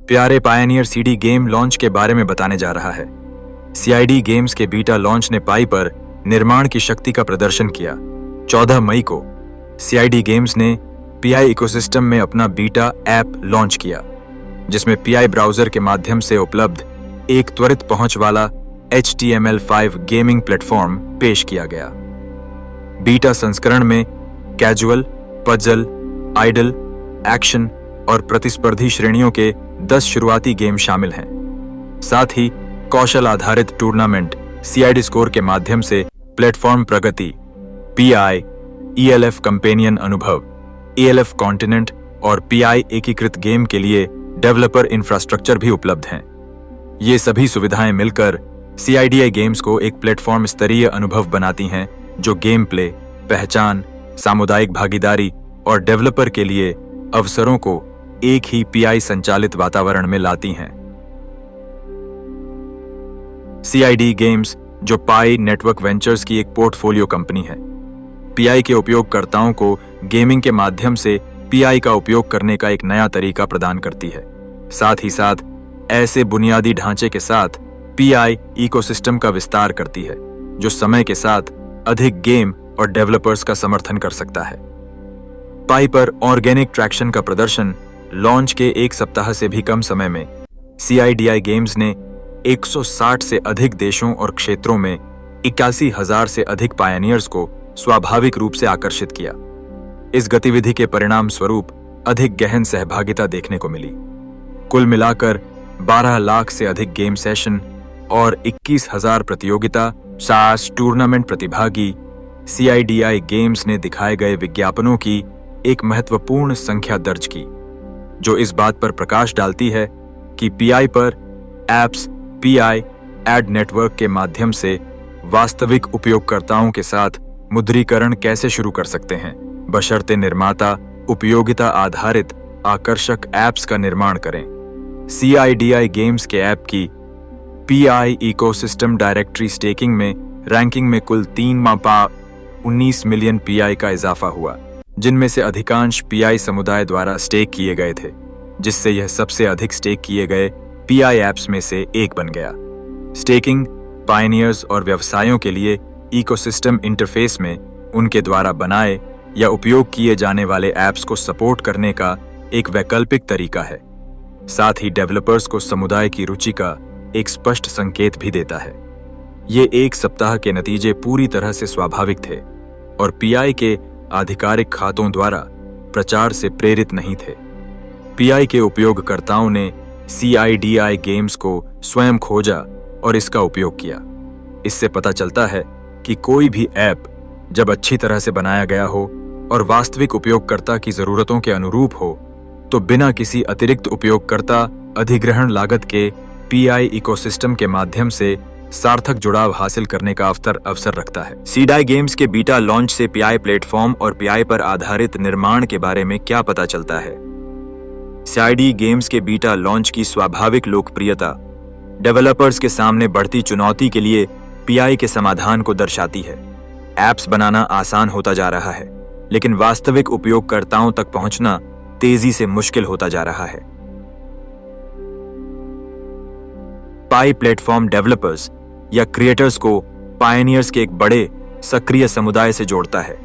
प्यारे Pioneer CD game launch के बारे में बताने जा रहा है। सीआईडी गेम्स के बीटा लॉन्च ने पाई पर निर्माण की शक्ति का प्रदर्शन किया। 14 मई को सीआईडी गेम्स ने पीआई इकोसिस्टम में अपना बीटा ऐप लॉन्च किया, जिसमें पीआई ब्राउजर के माध्यम से उपलब्ध एक त्वरित पहुंच वाला HTML5 गेमिंग प्लेटफॉर्म पेश किया गया। बीटा संस्करण में कैजुअल, पजल, आइडल, एक्शन और प्रतिस्पर्धी श्रेणियों के 10 शुरुआती गेम शामिल हैं। साथ ही कौशल आधारित टूर्नामेंट सीआईडी स्कोर के माध्यम से प्लेटफॉर्म प्रगति, पीआई, ELF कंपेनियन अनुभव, ELF कॉन्टिनेंट और पीआई एकीकृत गेम के लिए डेवलपर इंफ्रास्ट्रक्चर भी उपलब्ध हैं। ये सभी सुविधाएं मिलकर सीआईडीआई गेम्स को एक प्लेटफॉर्म स्तरीय अनुभव बनाती हैं जो गेम प्ले, पहचान, सामुदायिक भागीदारी और डेवलपर के लिए अवसरों को एक ही पीआई संचालित वातावरण में लाती हैं। सीआईडी गेम्स, जो पाई नेटवर्क वेंचर्स की एक पोर्टफोलियो कंपनी है, पीआई के उपयोगकर्ताओं को गेमिंग के माध्यम से पीआई का उपयोग करने का एक नया तरीका प्रदान करती है। साथ ही साथ ऐसे बुनियादी ढांचे के साथ पीआई इकोसिस्टम का विस्तार करती है जो समय के साथ अधिक गेम और डेवलपर्स का समर्थन कर सकता है। पाई पर ऑर्गेनिक ट्रैक्शन का प्रदर्शन लॉन्च के एक सप्ताह से भी कम समय में सीआईडीआई गेम्स ने 160 से अधिक देशों और क्षेत्रों में 81,000 से अधिक पायनियर्स को स्वाभाविक रूप से आकर्षित किया। इस गतिविधि के परिणाम स्वरूप अधिक गहन सहभागिता देखने को मिली। कुल मिलाकर 12 लाख से अधिक गेम सेशन और 21,000 प्रतियोगिता सास टूर्नामेंट प्रतिभागी सीआईडीआई गेम्स ने दिखाए गए विज्ञापनों की एक महत्वपूर्ण संख्या दर्ज की, जो इस बात पर प्रकाश डालती है कि पीआई पर एप्स पीआई एड नेटवर्क के माध्यम से वास्तविक उपयोगकर्ताओं के साथ मुद्रीकरण कैसे शुरू कर सकते हैं, बशर्ते निर्माता उपयोगिता आधारित आकर्षक ऐप्स का निर्माण करें। सीआईडीआई गेम्स के ऐप की पीआई इकोसिस्टम डायरेक्टरी स्टेकिंग में रैंकिंग में कुल 3.19 मिलियन पीआई का इजाफा हुआ, जिनमें से अधिकांश पीआई समुदाय द्वारा स्टेक किए गए थे, जिससे यह सबसे अधिक स्टेक किए गए पीआई ऐप्स में से एक बन गया। स्टेकिंग पायनियर्स और व्यवसायों के लिए इकोसिस्टम इंटरफेस में उनके द्वारा बनाए या उपयोग किए जाने वाले ऐप्स को सपोर्ट करने का एक वैकल्पिक तरीका है। साथ ही डेवलपर्स को समुदाय की रुचि का एक स्पष्ट संकेत भी देता है। ये एक सप्ताह के नतीजे पूरी तरह से स्वाभाविक थे और पीआई के आधिकारिक खातों द्वारा प्रचार से प्रेरित नहीं थे। पीआई के उपयोगकर्ताओं ने सीआईडीआई गेम्स को स्वयं खोजा और इसका उपयोग किया। इससे पता चलता है कि कोई भी ऐप जब अच्छी तरह से बनाया गया हो और वास्तविक उपयोगकर्ता की जरूरतों के अनुरूप हो, तो बिना किसी अतिरिक्त उपयोगकर्ता अधिग्रहण लागत के पीआई इकोसिस्टम के माध्यम से सार्थक जुड़ाव हासिल करने का अवसर रखता है। सीआईडी गेम्स के बीटा लॉन्च से पीआई प्लेटफॉर्म और पीआई पर आधारित निर्माण के बारे में क्या पता चलता है? सीआईडी गेम्स के बीटा लॉन्च की स्वाभाविक लोकप्रियता डेवलपर्स के सामने बढ़ती चुनौती के लिए पीआई के समाधान को दर्शाती है। ऐप्स बनाना आसान होता जा रहा है, लेकिन वास्तविक उपयोगकर्ताओं तक पहुंचना तेजी से मुश्किल होता जा रहा है। पाई प्लेटफॉर्म डेवलपर्स या क्रिएटर्स को पायनियर्स के एक बड़े सक्रिय समुदाय से जोड़ता है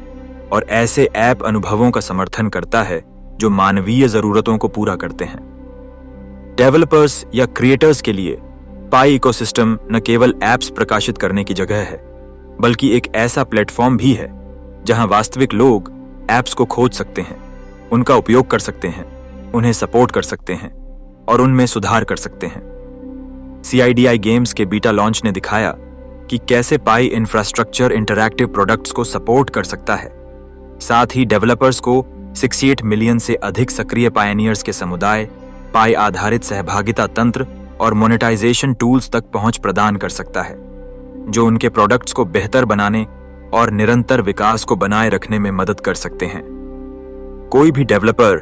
और ऐसे ऐप अनुभवों का समर्थन करता है जो मानवीय जरूरतों को पूरा करते हैं। डेवलपर्स या क्रिएटर्स के लिए पाई इकोसिस्टम न केवल ऐप्स प्रकाशित करने की जगह है, बल्कि एक ऐसा प्लेटफॉर्म भी है जहां वास्तविक लोग ऐप्स को खोज सकते हैं, उनका उपयोग कर सकते हैं, उन्हें सपोर्ट कर सकते हैं और उनमें सुधार कर सकते हैं। सीआईडीआई गेम्स के बीटा लॉन्च ने दिखाया कि कैसे पाई इंफ्रास्ट्रक्चर इंटरैक्टिव प्रोडक्ट्स को सपोर्ट कर सकता है। साथ ही डेवलपर्स को 68 मिलियन से अधिक सक्रिय पायनियर्स के समुदाय, पाई आधारित सहभागिता तंत्र और मोनेटाइजेशन टूल्स तक पहुंच प्रदान कर सकता है, जो उनके प्रोडक्ट्स को बेहतर बनाने और निरंतर विकास को बनाए रखने में मदद कर सकते हैं। कोई भी डेवलपर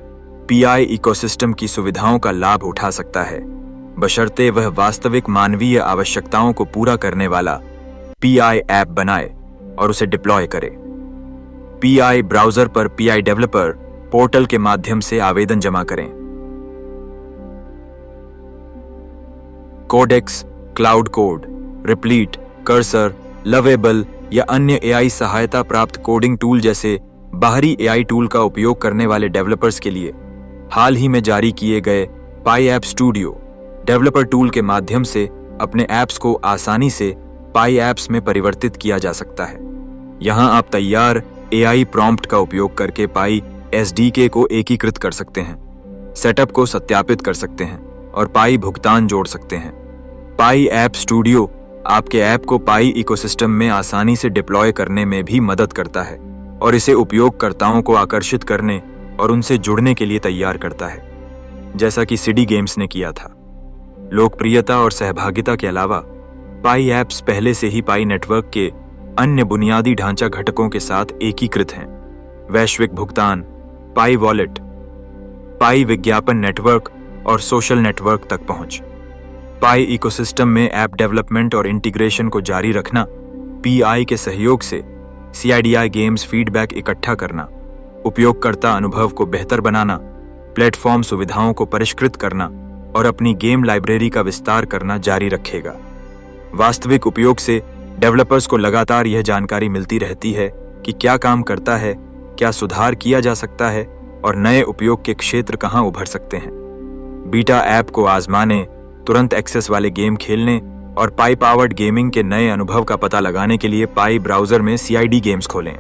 पीआई इकोसिस्टम की सुविधाओं का लाभ उठा सकता है, बशर्ते वह वास्तविक मानवीय आवश्यकताओं को पूरा करने वाला पीआई ऐप बनाए और उसे डिप्लॉय करे। पीआई ब्राउजर पर पीआई डेवलपर पोर्टल के माध्यम से आवेदन जमा करें। Codex, Claude Code, Replit, Cursor, Lovable या अन्य एआई सहायता प्राप्त कोडिंग टूल जैसे बाहरी एआई टूल का उपयोग करने वाले डेवलपर्स के लिए हाल ही में जारी किए गए पाई ऐप स्टूडियो डेवलपर टूल के माध्यम से अपने ऐप्स को आसानी से पाई ऐप्स में परिवर्तित किया जा सकता है। यहाँ आप तैयार एआई प्रॉम्प्ट का उपयोग करके पाई एसडीके को एकीकृत कर सकते हैं, सेटअप को सत्यापित कर सकते हैं और पाई भुगतान जोड़ सकते हैं। पाई ऐप स्टूडियो आपके ऐप को पाई इकोसिस्टम में आसानी से डिप्लॉय करने में भी मदद करता है और इसे उपयोगकर्ताओं को आकर्षित करने और उनसे जुड़ने के लिए तैयार करता है, जैसा कि सिडी गेम्स ने किया था। लोकप्रियता और सहभागिता के अलावा पाई ऐप्स पहले से ही पाई नेटवर्क के अन्य बुनियादी ढांचा घटकों के साथ एकीकृत हैं। वैश्विक भुगतान, पाई वॉलेट, पाई विज्ञापन नेटवर्क और सोशल नेटवर्क तक पहुंच। पाई इकोसिस्टम में ऐप डेवलपमेंट और इंटीग्रेशन को जारी रखना, पीआई के सहयोग से सीआईडी गेम्स फीडबैक इकट्ठा करना, उपयोगकर्ता अनुभव को बेहतर बनाना, प्लेटफॉर्म सुविधाओं को परिष्कृत करना और अपनी गेम लाइब्रेरी का विस्तार करना जारी रखेगा। वास्तविक उपयोग से डेवलपर्स को लगातार यह जानकारी मिलती रहती है कि क्या काम करता है, क्या सुधार किया जा सकता है और नए उपयोग के क्षेत्र कहां उभर सकते हैं। बीटा ऐप को आजमाने, तुरंत एक्सेस वाले गेम खेलने और पाई पावर्ड गेमिंग के नए अनुभव का पता लगाने के लिए पाई ब्राउजर में सीआईडी गेम्स खोलें।